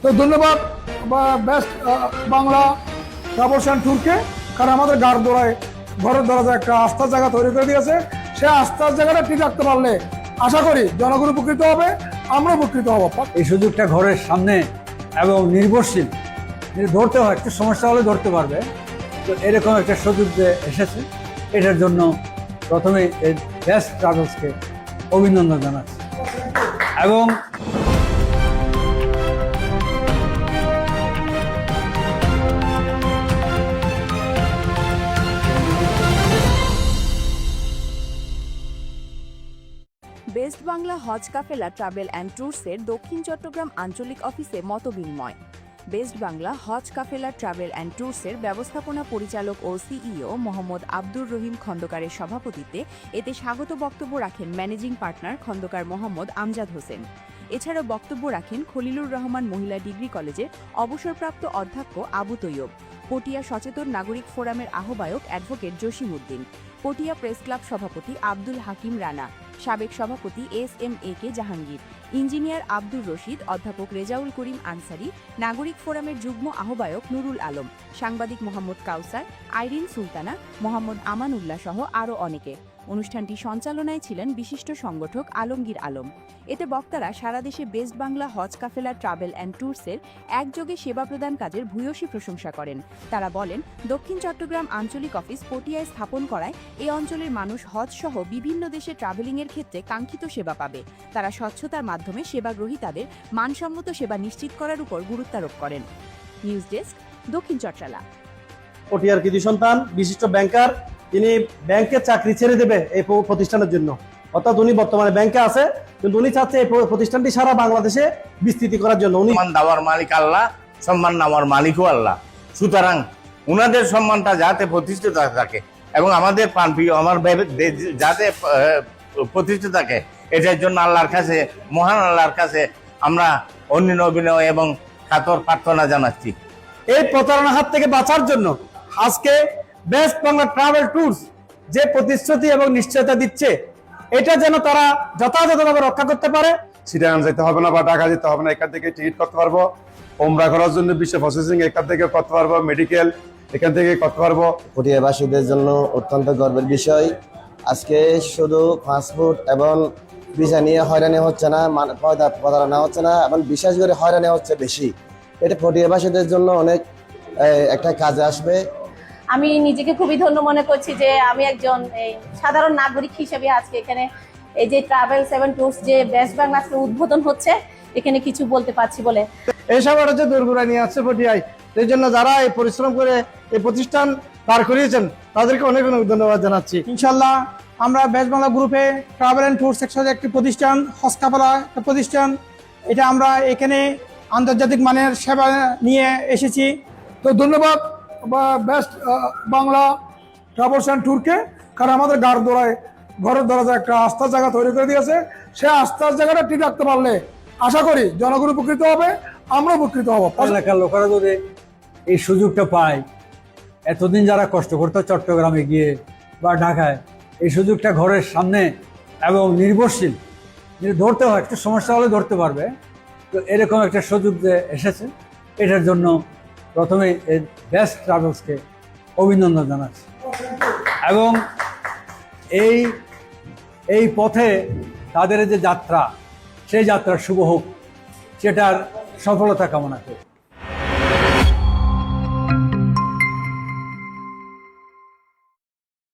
তো ধন্যবাদ best Bangla travels and ট্যুরকে, কারণ আমাদের ঘরের দরজায় একটা আস্থার জায়গা তৈরি করে দিয়েছে। সেই আস্থার জায়গাটা ঠিক রাখতে পারলে আশা করি জনগণ উপকৃত হবে, আমরা উপকৃত হব। এই সুযোগটা ঘরের সামনে এবং নির্ভরশীল, ধরতে হয়, একটু সমস্যা হলে ধরতে পারবে। তো এরকম একটা সুযোগ যে এসেছে, এটার জন্য প্রথমে এই বেস্ট ট্রাভেলসকে অভিনন্দন জানাচ্ছি। এবং best Bangla Hodge Kafela travel and ট্যুরসের দক্ষিণ চট্টগ্রাম আঞ্চলিক অফিসে মতবিনিময়। Best Bangla Hodge Kafela travel and ট্যুরসের ব্যবস্থাপনা পরিচালক ও সিইও মোহাম্মদ আব্দুর রহিম খন্দকারের সভাপতিত্বে এতে স্বাগত বক্তব্য রাখেন ম্যানেজিং পার্টনার খন্দকার মোহাম্মদ আমজাদ হোসেন। এছাড়াও বক্তব্য রাখেন খলিলুর রহমান মহিলা ডিগ্রি কলেজের অবসরপ্রাপ্ত অধ্যক্ষ আবু তৈয়ব, পটিয়া সচেতন নাগরিক ফোরামের আহ্বায়ক advocate Jasim Uddin, Patiya press club সভাপতি আব্দুল হাকিম রানা, সাবেক সভাপতি SMAK জাহাঙ্গীর, ইঞ্জিনিয়ার আব্দুর রশিদ, অধ্যাপক রেজাউল করিম আনসারি, নাগরিক ফোরামের যুগ্ম আহ্বায়ক নুরুল আলম, সাংবাদিক মোহাম্মদ কাউসার, আইরিন সুলতানা, মোহাম্মদ আমানুল্লাহ সহ আরও অনেকে। অনুষ্ঠানটি সঞ্চালনায় ছিলেন বিশিষ্ট সংগঠক আলমগীর আলম। এতে বক্তারা সারা দেশে best Bangla Hodge Kafela travel and ট্যুরসের একযোগে সেবা প্রদান কাজের ভূয়সী প্রশংসা করেন। তারা বলেন, দক্ষিণ চট্টগ্রাম আঞ্চলিক অফিস পটিয়ায় স্থাপন করায় এই অঞ্চলের মানুষ হজ সহ বিভিন্ন দেশে ট্রাভেলিংয়ের ক্ষেত্রে কাঙ্ক্ষিত সেবা পাবে। তারা স্বচ্ছতার মাধ্যমে সেবাগ্রহীতাদের মানসম্মত সেবা নিশ্চিত করার উপর গুরুত্বারোপ করেন। নিউজ ডেস্ক, দক্ষিণ চট্টগ্রাম। পটিয়ার কৃতি সন্তান, বিশিষ্ট ব্যাংকার, তিনি ব্যাংকের চাকরি ছেড়ে দেবে এই প্রতিষ্ঠানের জন্য। অর্থাৎ উনি বর্তমানে ব্যাংকে আছে, কিন্তু উনি চাচ্ছে এই প্রতিষ্ঠানটি সারা বাংলাদেশে বিস্তৃতি করার জন্য। উনি সম্মান দেওয়ার মালিক আল্লাহ, সম্মান নেওয়ার মালিকও আল্লাহ। সুতরাং উনাদের সম্মানটা যাতে প্রতিষ্ঠিত থাকে এবং আমাদের প্রাণপ্রিয় যাতে প্রতিষ্ঠিত থাকে, এটার জন্য আল্লাহর কাছে, মহান আল্লাহর কাছে আমরা অভিনয় এবং কাতর প্রার্থনা জানাচ্ছি। এই প্রতারণার হাত থেকে বাঁচার জন্য আজকে বেস্ট বাংলা ট্রাভেল ট্যুরস যে প্রতিশ্রুতি এবং নিশ্চয়তা দিচ্ছে, এটা যেন তারা যথাযথভাবে রক্ষা করতে পারে। চিটাগাং যেতে হবে না বা ঢাকা যেতে হবে না, এখান থেকে টিকিট করতে পারবো। ওমরা করার জন্য বিশ্ব প্রসেসিং এখান থেকে করতে পারবো, মেডিকেল এখান থেকে করতে পারবো। পটিয়াবাসীদের জন্য অত্যন্ত গর্বের বিষয়। আজকে শুধু পাসপোর্ট এবং ভিসা নিয়ে হয়রানি হচ্ছে না, প্রতারণা হচ্ছে না, এবং বিশেষ করে হয়রানি হচ্ছে বেশি। এটা পটিয়াবাসীদের জন্য অনেক একটা কাজে আসবে। আমি নিজেকে খুবই ধন্য মনে করছি যে আমি একজন সাধারণ নাগরিক হিসেবে আজকে এখানে এই যে ট্রাভেলস এবং ট্যুরস যে বেস্ট বাংলা উদ্বোধন হচ্ছে, এখানে কিছু বলতে পারছি বলে। এইসব হচ্ছে দোরগোড়া নিয়ে আসছে পটিয়ায়। এই জন্য যারা এই পরিশ্রম করে এই প্রতিষ্ঠান পার করিয়েছেন, তাদেরকে অনেক অনেক ধন্যবাদ জানাচ্ছি। ইনশাল্লাহ আমরা বেস্ট বাংলা গ্রুপে ট্রাভেল অ্যান্ড ট্যুর সেকশনের একটি প্রতিষ্ঠান, হজ কাফেলা একটা প্রতিষ্ঠান, এটা আমরা এখানে আন্তর্জাতিক মানের সেবা নিয়ে এসেছি। তো ধন্যবাদ বেস্ট বাংলা ট্রাভেলস অ্যান্ড ট্যুরকে, কারণ আমাদের ঘরের দরজায় একটা আস্থার জায়গা তৈরি করে দিয়েছে। সেই আস্থার জায়গাটা ঠিক রাখতে পারলে আশা করি জনগণ উপকৃত হবে, আমরা উপকৃত হব। এলাকার লোকেরা যদি এই সুযোগটা পায়, এতদিন যারা কষ্ট করতো চট্টগ্রামে গিয়ে বা ঢাকায়, এই সুযোগটা ঘরের সামনে এবং নির্ভরশীল, ধরতে হয়, একটু সমস্যা হলে ধরতে পারবে। তো এরকম একটা সুযোগ যে এসেছে, এটার জন্য প্রথমে এই বেস্ট ট্রাভেলসকে অভিনন্দন জানাচ্ছি। এবং এই পথে তাদের যে যাত্রা, সেই যাত্রা শুভ হোক, সেটার সফলতা কামনা করি।